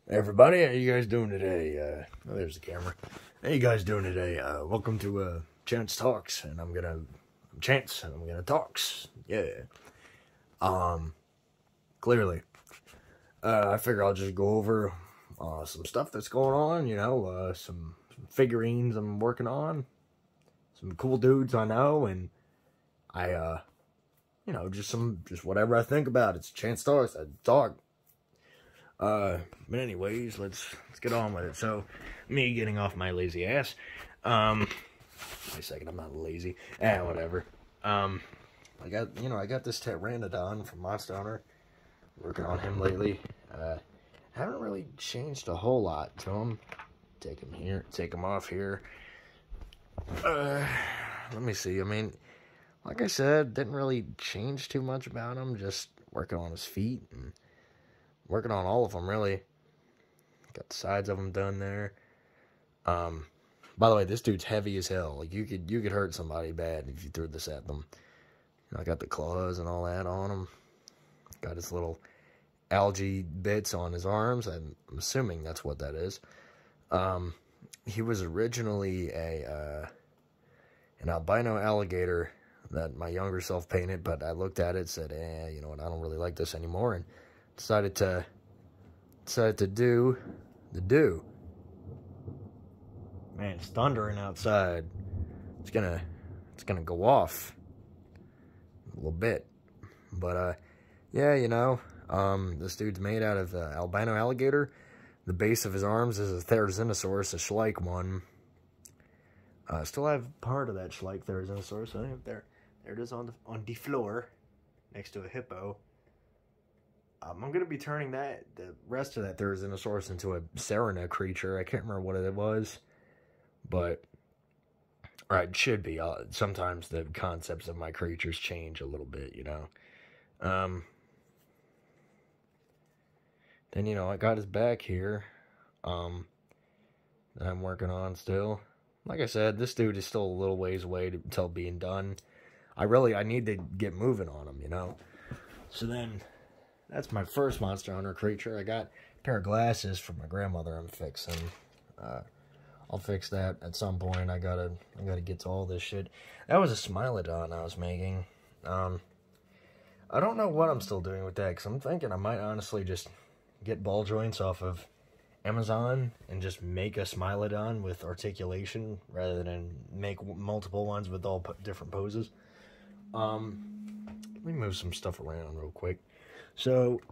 Hey everybody, how you guys doing today? Oh, there's the camera. How you guys doing today? Welcome to Chance Talks, and I'm Chance, and I'm gonna talks. Yeah. Clearly, I figure I'll just go over some stuff that's going on. Some figurines I'm working on, some cool dudes I know, and I, just whatever I think about. It's Chance Talks. I talk. But anyways, let's get on with it. So, me getting off my lazy ass. Wait a second, I'm not lazy. Whatever. I got this pteranodon from Monster. Working on him lately. Haven't really changed a whole lot to him. Take him here, take him off here. Let me see. I mean, like I said, didn't really change too much about him. Just working on his feet and working on all of them, really. Got the sides of them done there. By the way, this dude's heavy as hell. Like, you could hurt somebody bad if you threw this at them. I got the claws and all that on him. Got his little algae bits on his arms. I'm assuming that's what that is. He was originally an albino alligator that my younger self painted, but I looked at it, said, you know what, I don't really like this anymore, and decided to do the do. Man, it's thundering outside. It's gonna go off a little bit. But yeah, this dude's made out of albino alligator. The base of his arms is a Therizinosaurus, a Schleich one. Still have part of that Schleich Therizinosaurus. So there it is on the floor, next to a hippo. I'm going to be turning the rest of that Therizinosaurus into a Serena creature. I can't remember what it was, but, or it should be. Sometimes the concepts of my creatures change a little bit, Then, I got his back here, that I'm working on still. Like I said, this dude is still a little ways away until being done. I need to get moving on him, So then, that's my first Monster Hunter creature. I got a pair of glasses from my grandmother I'm fixing. I'll fix that at some point. I gotta get to all this shit. That was a Smilodon I was making. I don't know what I'm still doing with that, because I'm thinking I might honestly just get ball joints off of Amazon and just make a Smilodon with articulation rather than make multiple ones with all different poses. Let me move some stuff around real quick. So,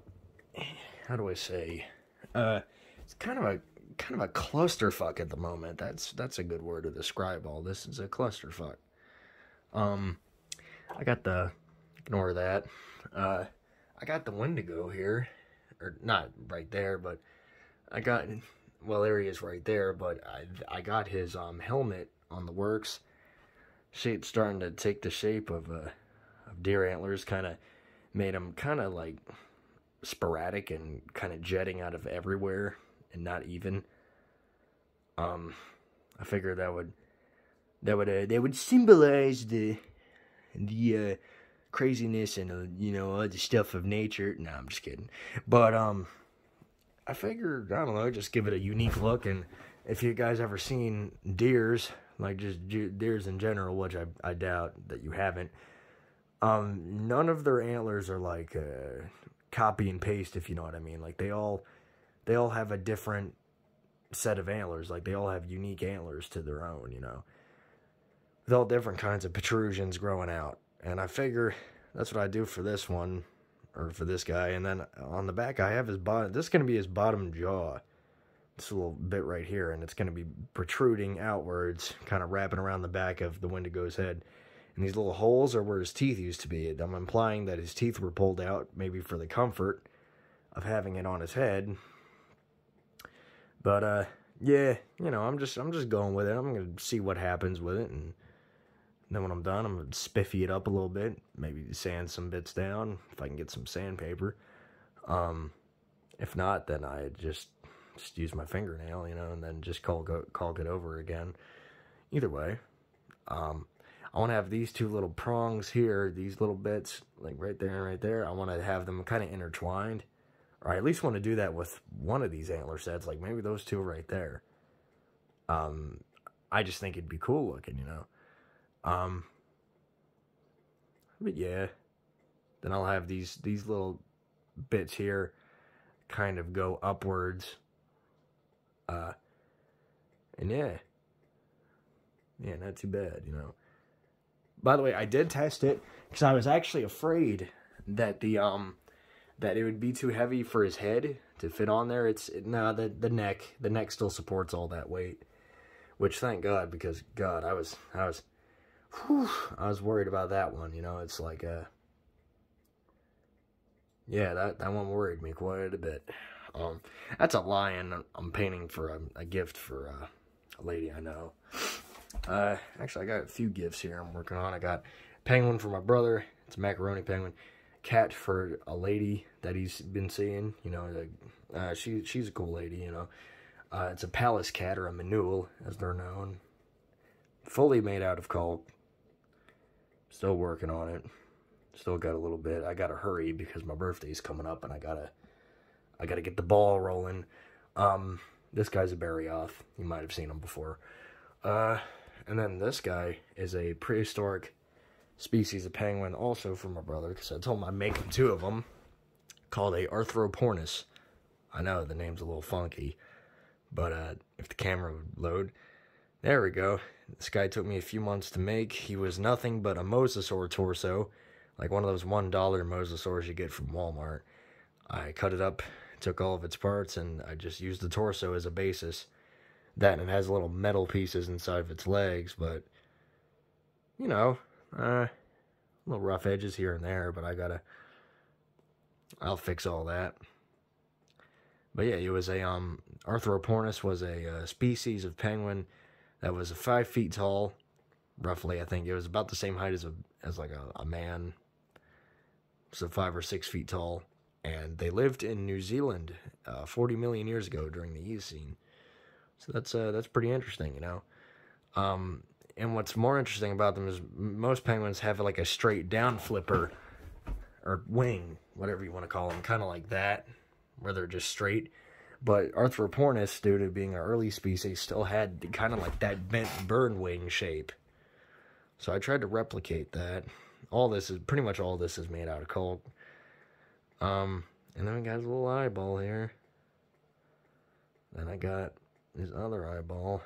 how do I say? It's kind of a clusterfuck at the moment. That's a good word to describe all this. It's a clusterfuck. Ignore that. I got the Wendigo here, or not right there, but there he is right there. But I got his helmet on the works. Shape's starting to take the shape of deer antlers. Kind of made him kind of like sporadic and kind of jetting out of everywhere and not even. I figured that would symbolize the craziness and all the stuff of nature. No, I'm just kidding. But I figured, I don't know, just give it a unique look. And if you guys ever seen deers, like just deers in general, which I doubt that you haven't. None of their antlers are like copy and paste, if you know what I mean. Like they all have a different set of antlers. Like they all have unique antlers to their own, with all different kinds of protrusions growing out. And I figure that's what I do for this one, or for this guy. And then on the back, I have his bottom. This is going to be his bottom jaw. This little bit right here, and it's going to be protruding outwards, kind of wrapping around the back of the Wendigo's head. And these little holes are where his teeth used to be. I'm implying that his teeth were pulled out, maybe for the comfort of having it on his head. But, yeah, I'm just going with it. I'm going to see what happens with it. And then when I'm done, I'm going to spiffy it up a little bit. Maybe sand some bits down, if I can get some sandpaper. If not, then I just use my fingernail, and then just caulk it over again. Either way, I want to have these two little prongs here, these little bits, like right there and right there. I want to have them kind of intertwined, Or I at least want to do that with one of these antler sets, like maybe those two right there. I just think it'd be cool looking, you know. But yeah, then I'll have these little bits here kind of go upwards. And yeah, not too bad, you know. By the way, I did test it because I was actually afraid that that it would be too heavy for his head to fit on there. The neck still supports all that weight, which thank God, because God, I was worried about that one. You know, it's like yeah, that one worried me quite a bit. That's a lion I'm painting for a gift for a lady I know. Actually, I got a few gifts here I'm working on. I got penguin for my brother. It's a macaroni penguin. Cat for a lady that he's been seeing. You know, she's a cool lady. You know, it's a palace cat, or a manule as they're known. Fully made out of caulk. Still working on it. Still got a little bit. I gotta hurry because my birthday's coming up, and I gotta get the ball rolling. This guy's a Barryoth. You might have seen him before. And then this guy is a prehistoric species of penguin, also from my brother, because I told him I'd make him two of them, called a Arthropornis. I know the name's a little funky, but if the camera would load. There we go. This guy took me a few months to make. He was nothing but a mosasaur torso, like one of those $1 mosasaurs you get from Walmart. I cut it up, took all of its parts, and I just used the torso as a basis. That, and it has little metal pieces inside of its legs, but, you know, little rough edges here and there, but I'll fix all that. But yeah, it was Arthropornis was a species of penguin that was 5 feet tall, roughly. I think it was about the same height as like a man, so 5 or 6 feet tall. And they lived in New Zealand 40 million years ago during the Eocene. So that's pretty interesting, you know. And what's more interesting about them is most penguins have like a straight down flipper or wing, whatever you want to call them, kind of like that, where they're just straight. But Arthropornis, due to being an early species, still had kind of like that bent bird wing shape. So I tried to replicate that. Pretty much all this is made out of caulk. And then we got his little eyeball here. Then I got his other eyeball.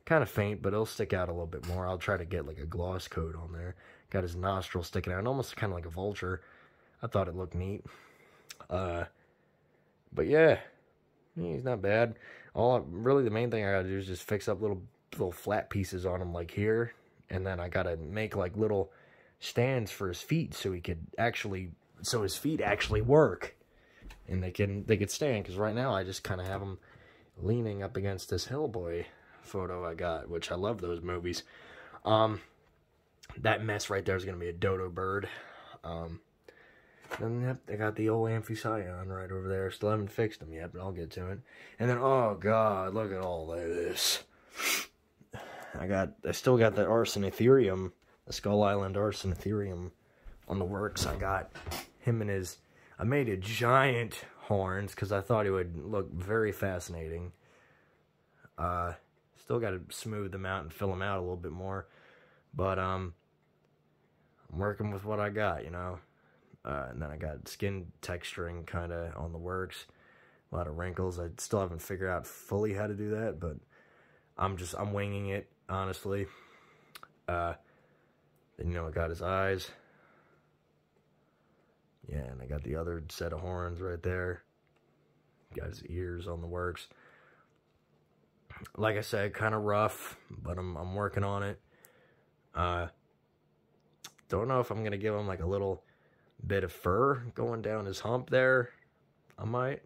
Kind of faint, but it'll stick out a little bit more. I'll try to get like a gloss coat on there. Got his nostril sticking out, almost kind of like a vulture. I thought it looked neat. But yeah, he's not bad. Really the main thing I gotta do is just fix up little flat pieces on him, like here. And then I gotta make like little stands for his feet so his feet actually work. And they could stand, because right now I just kind of have him leaning up against this Hellboy photo I got, which I love those movies. That mess right there is going to be a dodo bird. Then, yep, I got the old Amphision right over there. Still haven't fixed them yet, but I'll get to it. And then, oh god, look at all this. I still got that Arsenetherium, the Skull Island Arsenetherium on the works. I got him and I made a giant horns because I thought it would look very fascinating. Still got to smooth them out and fill them out a little bit more. But, I'm working with what I got, you know. And then I got skin texturing kind of on the works. A lot of wrinkles. I still haven't figured out fully how to do that, but I'm winging it, honestly. Then, you know, I got his eyes. Yeah, and I got the other set of horns right there. Got his ears on the works. Like I said, kind of rough, but I'm working on it. Don't know if I'm going to give him like a little bit of fur going down his hump there. I might.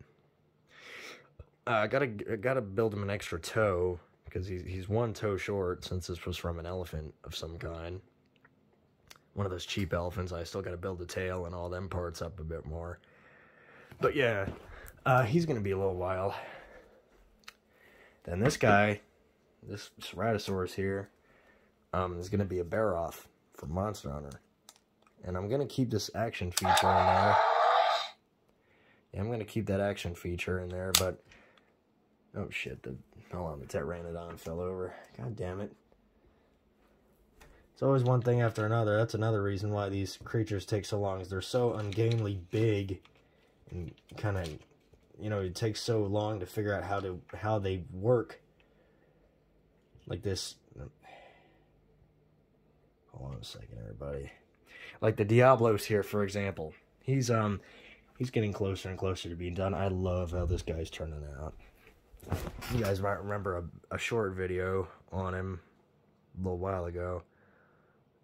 I gotta build him an extra toe, because he's one toe short, since this was from an elephant of some kind. One of those cheap elephants. I still gotta build the tail and all them parts up a bit more. But yeah, he's gonna be a little while. Then this guy, this Ceratosaurus here, is gonna be a Barryoth from Monster Hunter. And I'm going to keep this action feature on there. going to keep that action feature in there, but... Oh, shit. Hold on, the pteranodon fell over. God damn it. It's always one thing after another. That's another reason why these creatures take so long, is they're so ungainly big and kind of, you know, it takes so long to figure out how they work. Like this. Hold on a second, everybody. Like the Diablos here, for example. He's getting closer and closer to being done. I love how this guy's turning out. You guys might remember a short video on him a little while ago.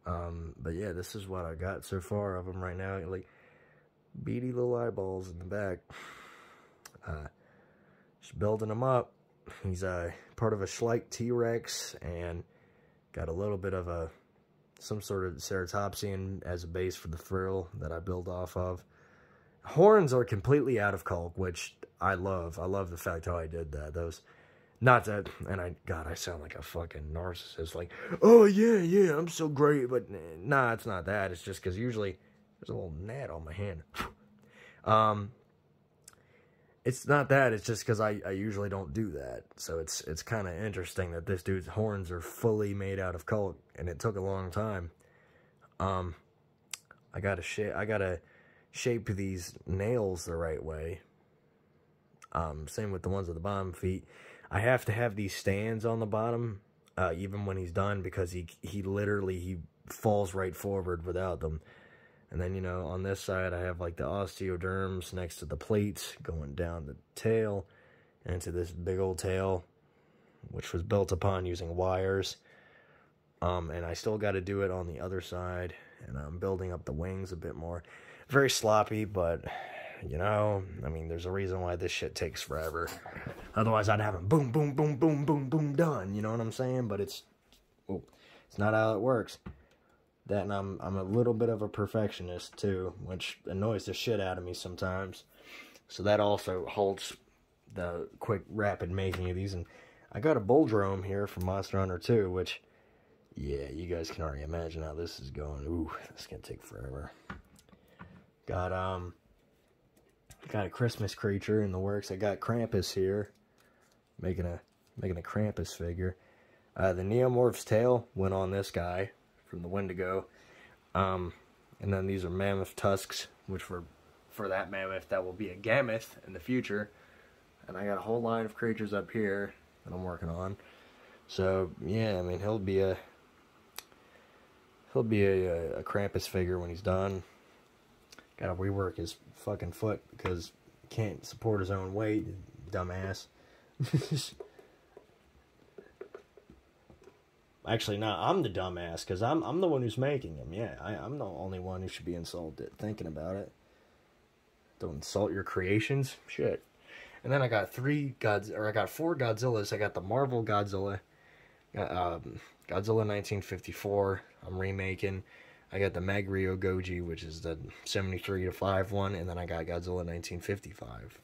But yeah, this is what I got so far of him right now. Like, beady little eyeballs in the back. Just building him up. He's part of a Schleich T-Rex and got a little bit of some sort of ceratopsian as a base for the frill that I build off of. Horns are completely out of caulk, which I love. I love the fact how I did that. Not that, and God, I sound like a fucking narcissist. Like, oh yeah, I'm so great. But nah, it's not that. It's just because usually there's a little gnat on my hand. It's not that. It's just because I usually don't do that. So it's kind of interesting that this dude's horns are fully made out of caulk, and it took a long time. I gotta shape these nails the right way. Same with the ones at the bottom feet. I have to have these stands on the bottom, even when he's done, because he literally falls right forward without them. And then, you know, on this side, I have, like, the osteoderms next to the plates going down the tail into this big old tail, which was built upon using wires. And I still got to do it on the other side, and I'm building up the wings a bit more. Very sloppy, but, you know, I mean, there's a reason why this shit takes forever. Otherwise, I'd have them boom, boom, boom, boom, boom, boom, done. You know what I'm saying? But it's not how it works. That, and I'm a little bit of a perfectionist, too, which annoys the shit out of me sometimes. So that also holds the quick, rapid making of these. And I got a Bulldrome here from Monster Hunter 2, which, yeah, you guys can already imagine how this is going. Ooh, this is going to take forever. Got a Christmas creature in the works. I got Krampus here, making a Krampus figure. The Neomorph's tail went on this guy from the Wendigo. And then these are mammoth tusks, which were for that mammoth that will be a gammoth in the future. And I got a whole line of creatures up here that I'm working on. So yeah, I mean, he'll be a Krampus figure when he's done. Gotta rework his fucking foot because he can't support his own weight, dumbass. Actually, no, I'm the dumbass, because I'm the one who's making him. Yeah, I'm the only one who should be insulted, thinking about it. Don't insult your creations. Shit. And then I got four Godzillas. I got the Marvel Godzilla. Got Godzilla 1954, I'm remaking. I got the Magrio Goji, which is the 73-5 one, and then I got Godzilla 1955.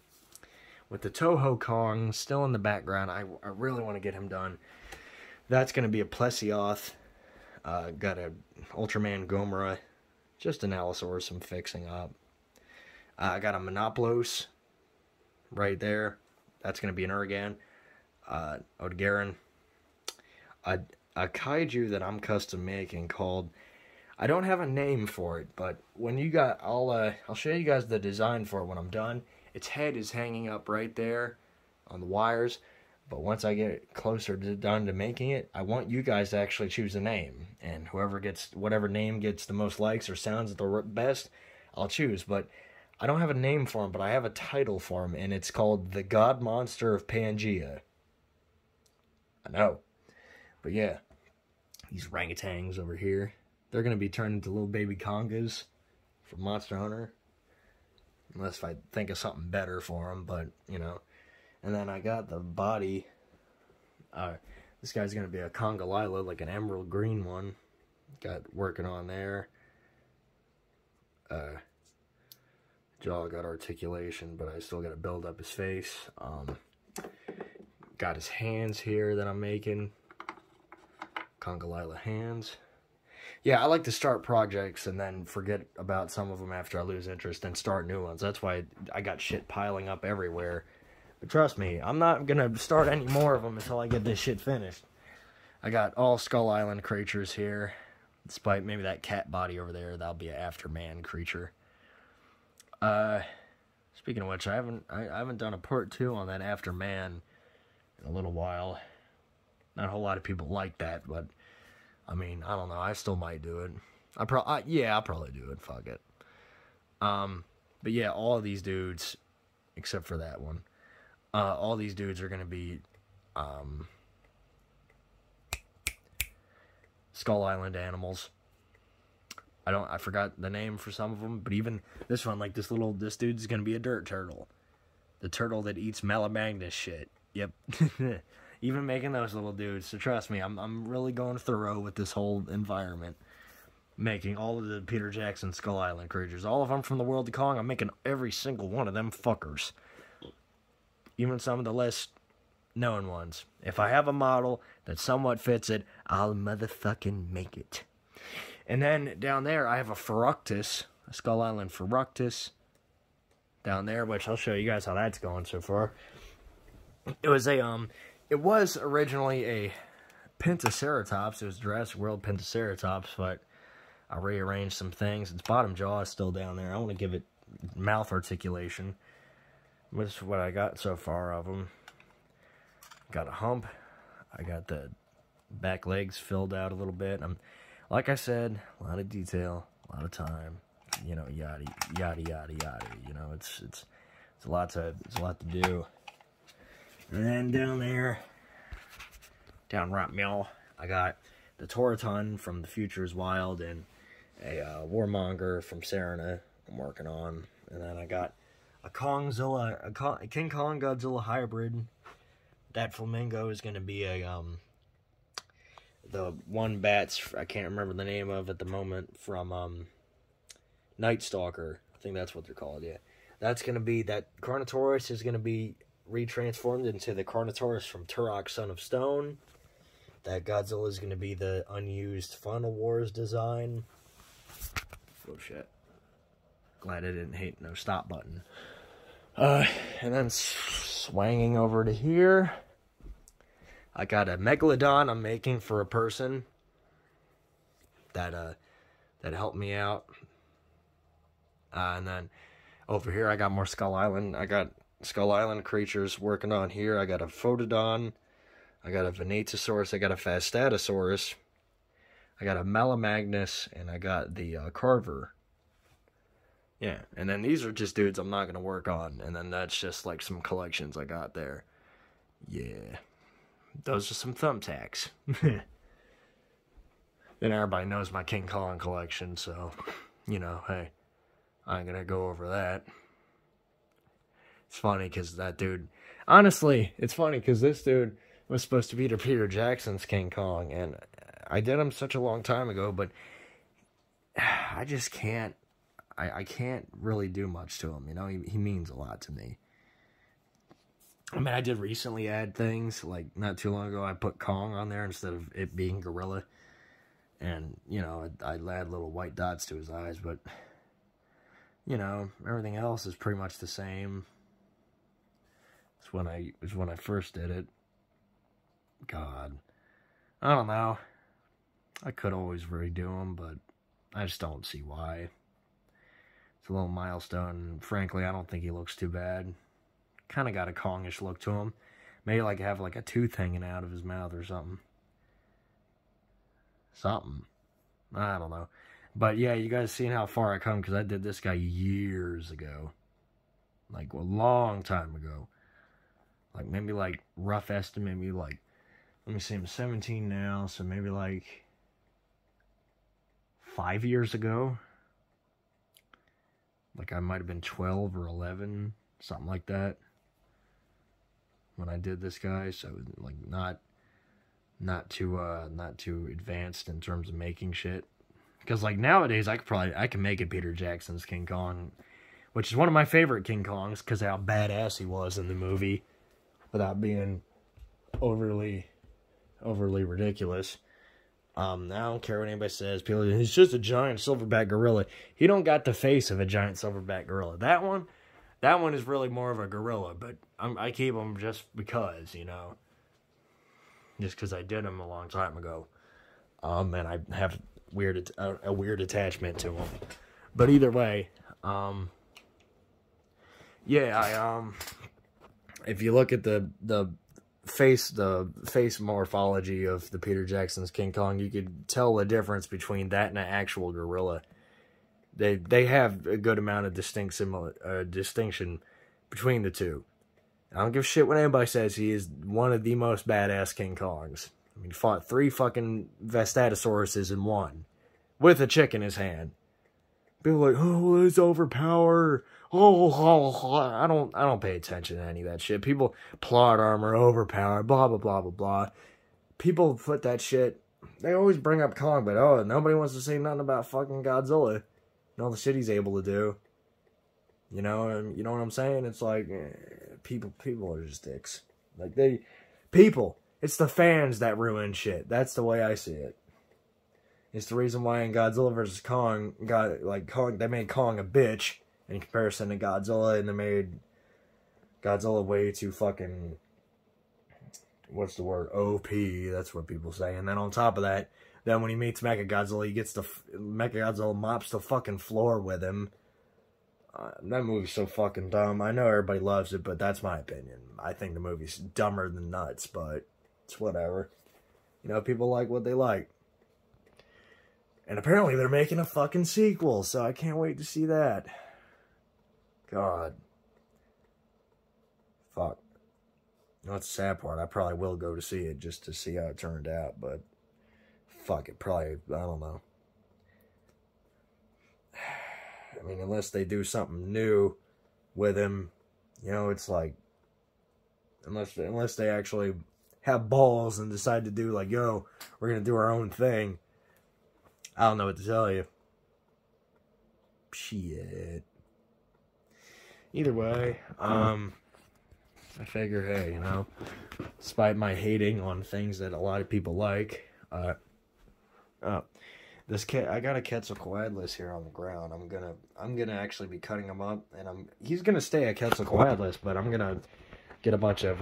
With the Toho Kong still in the background, I really want to get him done. That's going to be a Plesioth. Got a Ultraman Gomora. Just an Allosaurus I'm fixing up. I got a Monoplos right there. That's going to be an Urgan. Odgarin. A kaiju that I'm custom making called... I don't have a name for it, but when you got... I'll show you guys the design for it when I'm done. Its head is hanging up right there on the wires. But once I get closer done to making it, I want you guys to actually choose a name. And whatever name gets the most likes or sounds the best, I'll choose. But I don't have a name for him, but I have a title for him. And it's called The God Monster of Pangea. I know. But yeah, these orangutans over here, they're going to be turned into little baby congas from Monster Hunter. Unless I think of something better for them, but, you know. And then I got the body. This guy's going to be a Conga Lila, like an emerald green one. Got working on there. Jaw got articulation, but I still got to build up his face. Got his hands here that I'm making. Conga Lila hands. Yeah, I like to start projects and then forget about some of them after I lose interest and start new ones. That's why I got shit piling up everywhere. But trust me, I'm not gonna start any more of them until I get this shit finished. I got all Skull Island creatures here. Despite maybe that cat body over there, that'll be an Afterman creature. Speaking of which, I haven't done a part 2 on that Afterman in a little while. Not a whole lot of people like that, but I mean, I don't know. I still might do it. I'll probably do it. Fuck it. But yeah, all of these dudes, except for that one, all these dudes are gonna be Skull Island animals. I forgot the name for some of them, but even this one, like this dude's gonna be a dirt turtle. The turtle that eats Malamagnus shit. Yep. Even making those little dudes. So trust me, I'm really going thorough with this whole environment. Making all of the Peter Jackson Skull Island creatures. All of them from the World of Kong. I'm making every single one of them fuckers. Even some of the less known ones. If I have a model that somewhat fits it, I'll motherfucking make it. And then down there, I have a Feructus. A Skull Island Feructus. Down there, which I'll show you guys how that's going so far. It was originally a Pentaceratops. It was Jurassic World Pentaceratops, but I rearranged some things. Its bottom jaw is still down there. I want to give it mouth articulation. This is what I got so far of them. Got a hump. I got the back legs filled out a little bit. Like I said, a lot of detail, a lot of time. You know, yada yada yada yada. You know, it's a lot to do. And then down there, down right middle, I got the Toraton from The Future is Wild and a Warmonger from Serena I'm working on. And then I got a King Kong Godzilla hybrid. That flamingo is going to be the one bats I can't remember the name of at the moment from Night Stalker. I think that's what they're called, yeah. That's going to be, that Carnotaurus is going to be retransformed into the Carnotaurus from Turok, Son of Stone. That Godzilla is going to be the unused Final Wars design. Oh shit. Glad I didn't hit no stop button. And then swanging over to here, I got a Megalodon I'm making for a person that helped me out. And then over here I got more Skull Island. I got Skull Island creatures working on here. I got a Photodon. I got a Venatosaurus. I got a Phastatosaurus. I got a Malamagnus. And I got the Carver. Yeah, and then these are just dudes I'm not going to work on. And then that's just like some collections I got there. Yeah. Those are some thumbtacks. Then everybody knows my King Kong collection, so, you know, hey, I ain't going to go over that. It's funny because that dude, honestly, it's funny because this dude was supposed to be the Peter Jackson's King Kong, and I did him such a long time ago, but I just can't. I can't really do much to him, you know, he means a lot to me. I mean, I did recently add things, like, not too long ago, I put Kong on there instead of it being Gorilla, and, you know, I add little white dots to his eyes, but, you know, everything else is pretty much the same. It's when I first did it. God, I don't know, I could always redo him, but I just don't see why. It's a little milestone. Frankly, I don't think he looks too bad. Kind of got a Kongish look to him. Maybe like have like a tooth hanging out of his mouth or something. I don't know. But yeah, you guys seen how far I come because I did this guy years ago. Like a long time ago. Like maybe like rough estimate, maybe like, let me see, I'm 17 now, so maybe like 5 years ago. Like I might have been 12 or 11, something like that, when I did this guy. So like not too advanced in terms of making shit. Because like nowadays I can make it Peter Jackson's King Kong, which is one of my favorite King Kongs because how badass he was in the movie, without being overly ridiculous. I don't care what anybody says. People, he's just a giant silverback gorilla. He don't got the face of a giant silverback gorilla. That one is really more of a gorilla. But I keep him just because, you know, just because I did him a long time ago. And I have a weird attachment to him. But either way, yeah, if you look at the face morphology of the Peter Jackson's King Kong, you could tell the difference between that and an actual gorilla. They have a good amount of distinction between the two. I don't give a shit what anybody says. He is one of the most badass King Kongs. I mean, he fought 3 fucking Vestadosauruses in one, with a chick in his hand. People are like, oh, it's overpowered. Oh, I don't pay attention to any of that shit. People, plot armor, overpowered, blah, blah, blah, blah, blah. People put that shit, they always bring up Kong, but oh, nobody wants to say nothing about fucking Godzilla and all the shit he's able to do. You know what I'm saying? It's like, people are just dicks. Like, it's the fans that ruin shit. That's the way I see it. It's the reason why in Godzilla vs. Kong, they made Kong a bitch in comparison to Godzilla, and they made Godzilla way too fucking, what's the word, OP, that's what people say. And then on top of that, then when he meets Mechagodzilla, Mechagodzilla mops the fucking floor with him. That movie's so fucking dumb. I know everybody loves it, but that's my opinion. I think the movie's dumber than nuts, but it's whatever. You know, people like what they like. And apparently they're making a fucking sequel, so I can't wait to see that. God. Fuck. You know, that's the sad part. I probably will go to see it just to see how it turned out, but fuck it, probably, I don't know. I mean, unless they do something new with him, you know, it's like, unless they actually have balls and decide to do like, yo, we're going to do our own thing. I don't know what to tell you. Shit. Either way, I figure, hey, you know, despite my hating on things that a lot of people like, I got a Quetzalcoatlus here on the ground. I'm gonna actually be cutting him up, and he's gonna stay a Quetzalcoatlus, but I'm gonna get a bunch of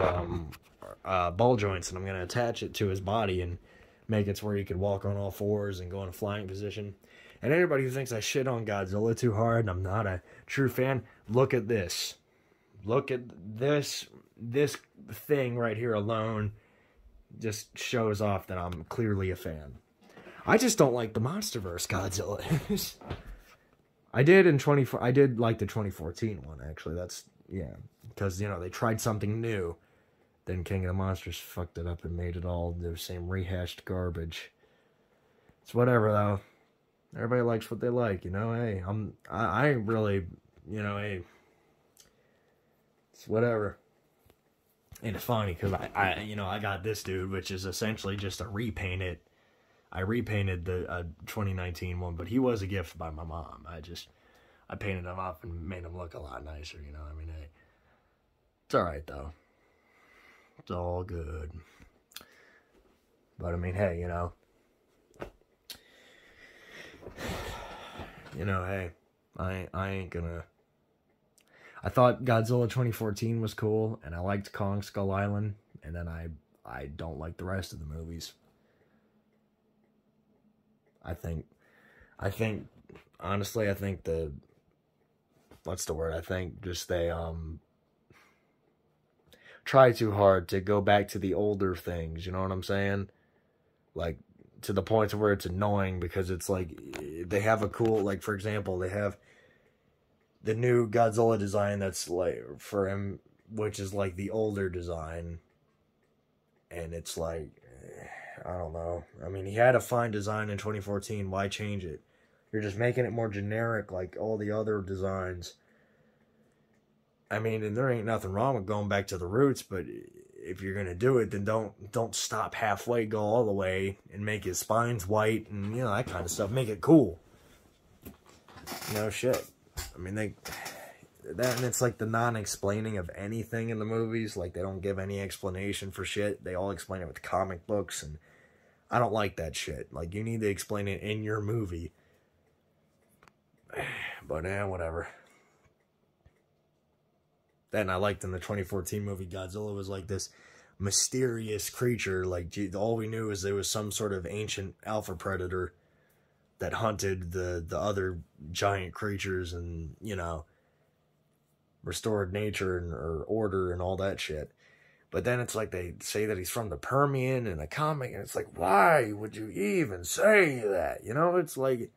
ball joints, and I'm gonna attach it to his body and make it to where he could walk on all fours and go in a flying position. And anybody who thinks I shit on Godzilla too hard and I'm not a true fan, look at this. Look at this thing right here alone just shows off that I'm clearly a fan. I just don't like the monsterverse Godzilla. I did like the 2014 one, actually. That's, yeah, because, you know, they tried something new. Then King of the Monsters fucked it up and made it all the same rehashed garbage. It's whatever, though. Everybody likes what they like, you know. Hey, I really, you know, hey, it's whatever. And it's funny because I got this dude, which is essentially just a repainted. I repainted the 2019 one, but he was a gift by my mom. I painted him up and made him look a lot nicer, you know. I mean, hey, it's all right though. It's all good. But I mean, hey, you know, hey, I ain't gonna. I thought Godzilla 2014 was cool, and I liked Kong Skull Island, and then I don't like the rest of the movies. Honestly, I think what's the word? I think just they, try too hard to go back to the older things, you know what I'm saying? Like, to the point where it's annoying, because it's like, they have a cool, like, for example, they have the new Godzilla design that's, like, for him, which is, like, the older design, and it's like, I don't know. I mean, he had a fine design in 2014. Why change it? You're just making it more generic like all the other designs. I mean, and there ain't nothing wrong with going back to the roots, but if you're going to do it, then don't stop halfway, go all the way, and make his spines white, and, you know, that kind of stuff. Make it cool. No shit. I mean, and it's like the non-explaining of anything in the movies. Like, they don't give any explanation for shit. They all explain it with comic books, and I don't like that shit. Like, you need to explain it in your movie. But, whatever. Then I liked in the 2014 movie, Godzilla was like this mysterious creature. Like, all we knew is there was some sort of ancient alpha predator that hunted the other giant creatures and, you know, restored nature and or order and all that shit. But then it's like they say that he's from the Permian in a comic, and it's like, why would you even say that? You know, it's like,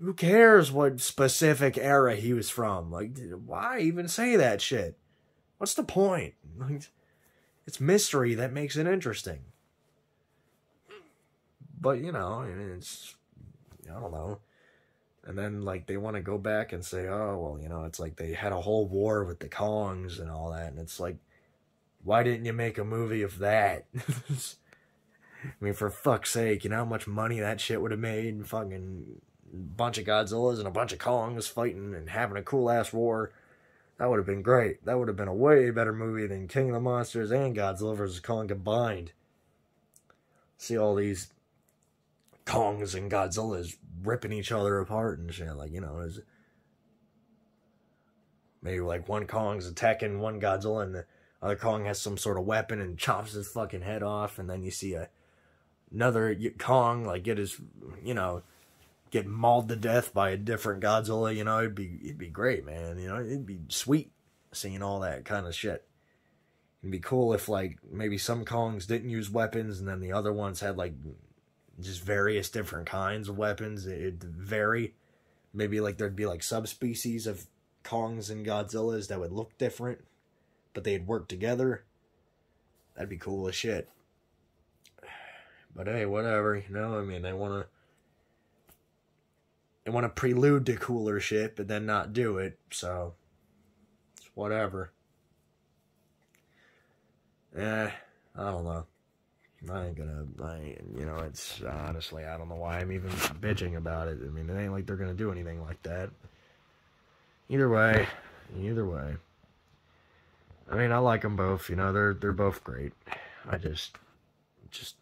who cares what specific era he was from? Like, why even say that shit? What's the point? Like, it's mystery that makes it interesting. But, you know, I mean, it's, I don't know. And then, like, they want to go back and say, oh, well, you know, it's like they had a whole war with the Kongs and all that. And it's like, why didn't you make a movie of that? I mean, for fuck's sake, you know how much money that shit would have made? Fucking bunch of Godzillas and a bunch of Kongs fighting and having a cool-ass war. That would have been great. That would have been a way better movie than King of the Monsters and Godzilla vs. Kong combined. See all these Kongs and Godzillas ripping each other apart and shit. Like, you know, maybe like one Kong's attacking one Godzilla and the other Kong has some sort of weapon and chops his fucking head off, and then you see another Kong, like, get his, you know, get mauled to death by a different Godzilla. You know, it'd be great, man. You know, it'd be sweet seeing all that kind of shit. It'd be cool if, like, maybe some Kongs didn't use weapons and then the other ones had, like, just various different kinds of weapons. It'd vary. Maybe, like, there'd be, like, subspecies of Kongs and Godzillas that would look different, but they'd work together. That'd be cool as shit. But hey, whatever, you know, I mean, they want to prelude to cooler shit, but then not do it, so it's whatever. I don't know. You know, it's, honestly, I don't know why I'm even bitching about it. I mean, it ain't like they're gonna do anything like that. Either way. I mean, I like them both, you know, they're both great. I just,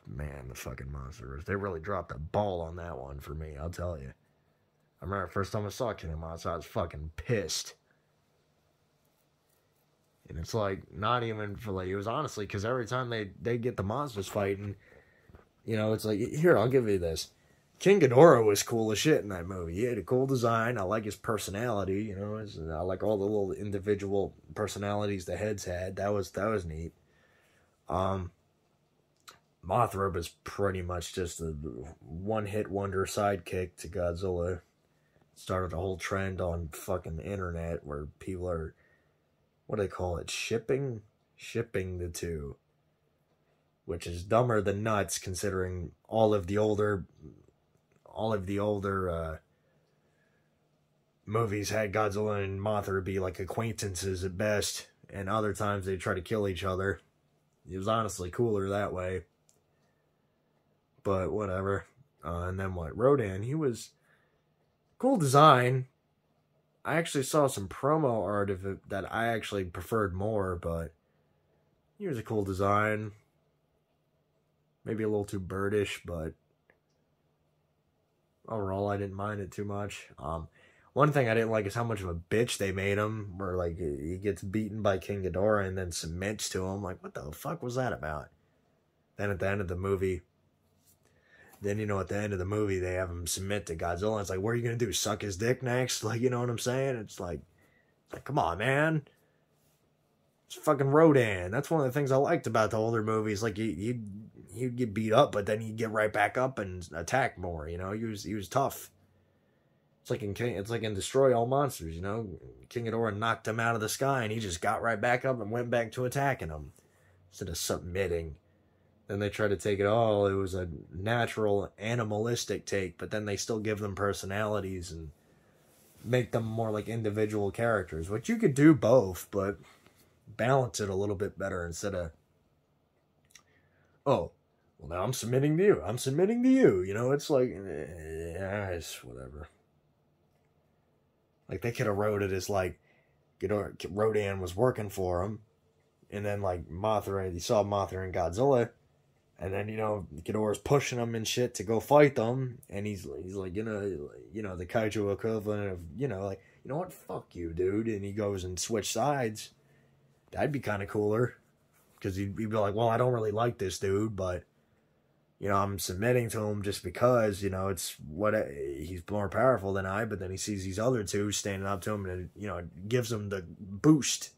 man, the fucking monsterverse, they really dropped a ball on that one for me, I'll tell you. I remember the first time I saw King of the Monsters, I was fucking pissed. And it's like, not even for, like, it was honestly, because every time they get the monsters fighting, you know, it's like, here, I'll give you this. King Ghidorah was cool as shit in that movie. He had a cool design. I like his personality, you know. I like all the little individual personalities the heads had. That was neat. Mothra was pretty much just a one-hit wonder sidekick to Godzilla. Started a whole trend on fucking internet where people are, what do they call it, shipping the two, which is dumber than nuts considering all of the older movies had Godzilla and Mothra be like acquaintances at best, and other times they try to kill each other. It was honestly cooler that way, but whatever. And then what, Rodan, he was cool design. I actually saw some promo art of it that I actually preferred more, but he was a cool design. Maybe a little too birdish, but overall I didn't mind it too much. One thing I didn't like is how much of a bitch they made him, where like he gets beaten by King Ghidorah and then submits to him. Like, what the fuck was that about? Then at the end of the movie, they have him submit to Godzilla. And it's like, what are you going to do? Suck his dick next? Like, you know what I'm saying? It's like come on, man. It's fucking Rodan. That's one of the things I liked about the older movies. Like, he'd get beat up, but then he'd get right back up and attack more, you know? He was tough. It's like in Destroy All Monsters, you know? King Ghidorah knocked him out of the sky, and he just got right back up and went back to attacking him instead of submitting. Then they try to take it all. It was a natural, animalistic take, but then they still give them personalities and make them more like individual characters, which you could do both, but balance it a little bit better instead of, oh, well, now I'm submitting to you. I'm submitting to you. You know, it's like, it's whatever. Like, they could have wrote it as like, Rodan was working for him, and then like he saw Mothra and Godzilla, And then, Ghidorah's pushing him and shit to go fight them. And he's like, the kaiju equivalent of, like, you know what? Fuck you, dude. And he goes and switch sides. That'd be kind of cooler. Because he'd be like, well, I don't really like this dude, but, I'm submitting to him just because, it's he's more powerful than I. But then he sees these other two standing up to him and, it gives him the boost.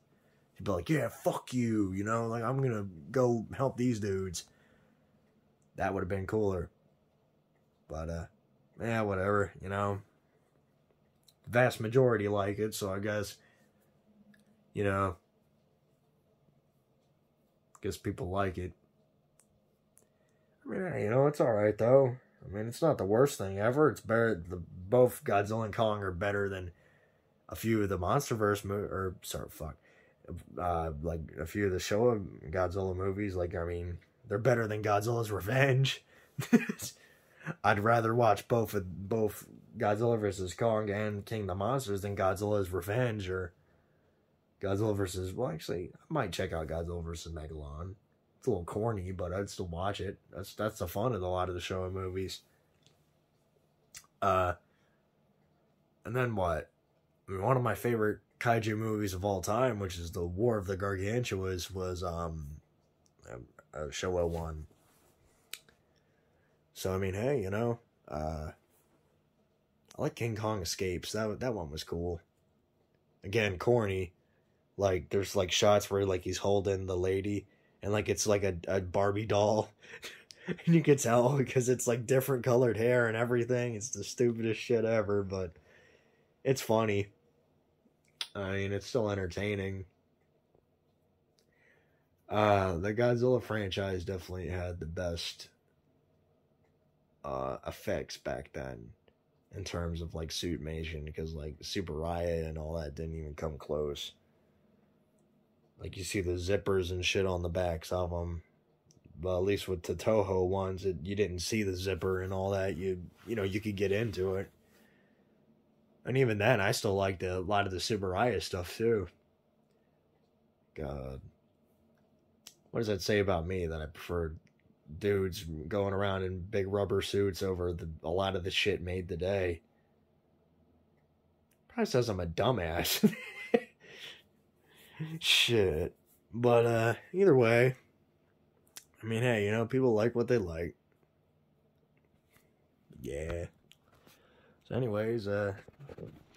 He'd be like, yeah, fuck you. Like, I'm going to go help these dudes. That would have been cooler. But, yeah, whatever, Vast majority like it, so I guess, guess people like it. I mean, it's alright, though. I mean, it's not the worst thing ever. It's better, both Godzilla and Kong are better than a few of the monsterverse like, a few of the Showa Godzilla movies. Like, I mean, they're better than Godzilla's Revenge. I'd rather watch both Godzilla vs. Kong and King of the Monsters than Godzilla's Revenge or Godzilla vs. Well, actually, I might check out Godzilla vs. Megalon. It's a little corny, but I'd still watch it. That's the fun of a lot of the Showa movies. And then what? I mean, one of my favorite kaiju movies of all time, which is the War of the Gargantuas, was Showa 1. So, I mean, hey, I like King Kong Escapes. That one was cool. Again, corny. Like, there's, like, shots where, like, he's holding the lady, and, like, it's, like, a Barbie doll. And you can tell, because it's, like, different colored hair and everything. It's the stupidest shit ever, but it's funny. I mean, it's still entertaining. The Godzilla franchise definitely had the best effects back then in terms of like suitmation, because like Super Raya and all that didn't even come close. Like, you see the zippers and shit on the backs of them, but at least with the Toho ones, you didn't see the zipper and all that. You could get into it, and even then, I still liked a lot of the Super Raya stuff too. God. What does that say about me that I prefer dudes going around in big rubber suits over a lot of the shit made today? Probably says I'm a dumbass. Shit. But either way, I mean, hey, people like what they like. Yeah. So anyways,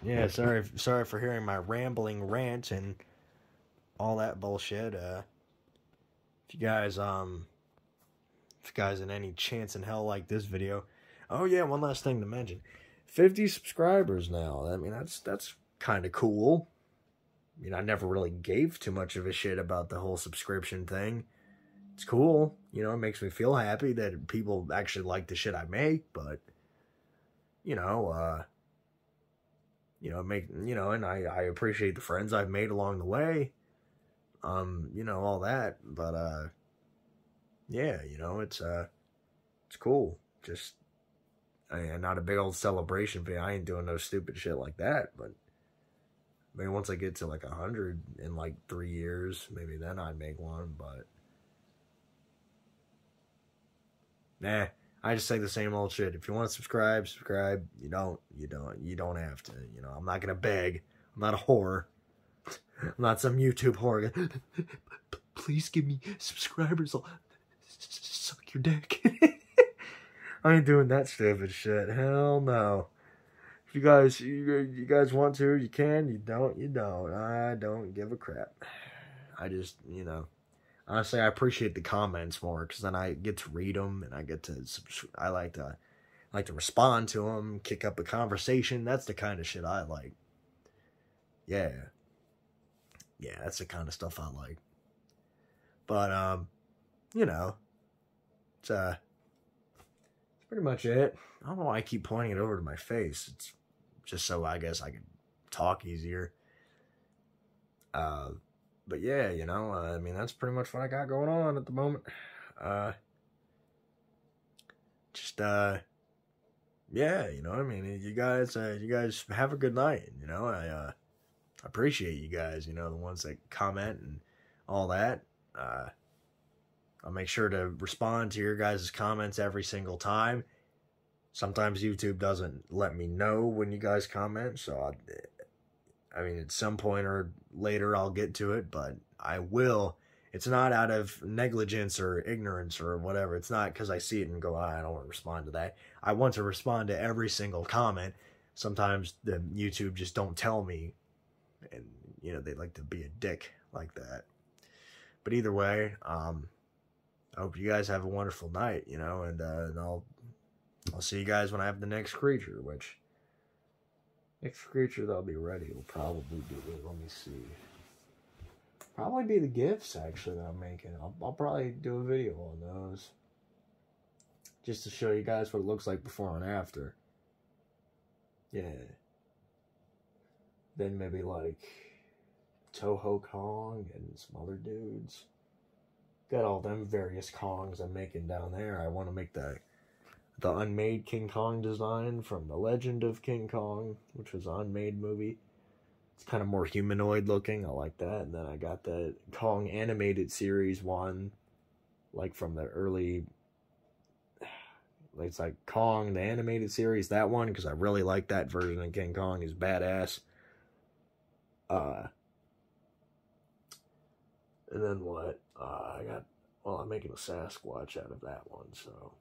yeah, sorry for hearing my rambling rant and all that bullshit. If you guys in any chance in hell like this video. Oh yeah, one last thing to mention. 50 subscribers now. I mean, that's kind of cool. I mean, I never really gave too much of a shit about the whole subscription thing. It's cool. It makes me feel happy that people actually like the shit I make, but and I appreciate the friends I've made along the way. All that, but yeah, it's cool. Just, not a big old celebration for me. I ain't doing no stupid shit like that, but maybe once I get to like 100 in like 3 years, maybe then I'd make one, but nah, I just say the same old shit. If you want to subscribe. You don't have to. I'm not gonna beg. I'm not a whore. I'm not some YouTube whore. Please give me subscribers. I'll suck your dick. I ain't doing that stupid shit. Hell no. If you guys want to, you can. You don't, you don't. I don't give a crap. I just, honestly, I appreciate the comments more, because then I get to read them, and I get to, I like to respond to them, kick up a conversation. That's the kind of shit I like. Yeah. Yeah, that's the kind of stuff I like. But, it's pretty much it. I don't know why I keep pointing it over to my face. It's just so I guess I can talk easier. But yeah, I mean, that's pretty much what I got going on at the moment. Yeah, I mean, you guys have a good night. I appreciate you guys, the ones that comment and all that. I'll make sure to respond to your guys' comments every single time. Sometimes YouTube doesn't let me know when you guys comment, so I mean, at some point or later I'll get to it, but I will. It's not out of negligence or ignorance or whatever. It's not because I see it and go, I don't want to respond to that. I want to respond to every single comment. Sometimes the YouTube just don't tell me, and you know, they like to be a dick like that. But either way, I hope you guys have a wonderful night, you know, and I'll see you guys when I have the next creature, which next creature that'll be ready will probably be, let me see, probably be the gifts actually that I'm making. I'll probably do a video on those just to show you guys what it looks like before and after. Yeah. Then maybe like Toho Kong and some other dudes. Got all them various Kongs I'm making down there. I want to make the unmade King Kong design from The Legend of King Kong, which was an unmade movie. It's kind of more humanoid looking. I like that. And then I got the Kong animated series one, like from the early, it's like Kong, the animated series, that one, because I really like that version of King Kong. Is badass. And then what? I'm making a Sasquatch out of that one, so.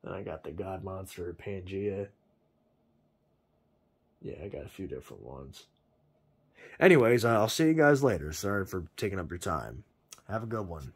Then I got the God Monster Pangea. Yeah, I got a few different ones. Anyways, I'll see you guys later. Sorry for taking up your time. Have a good one.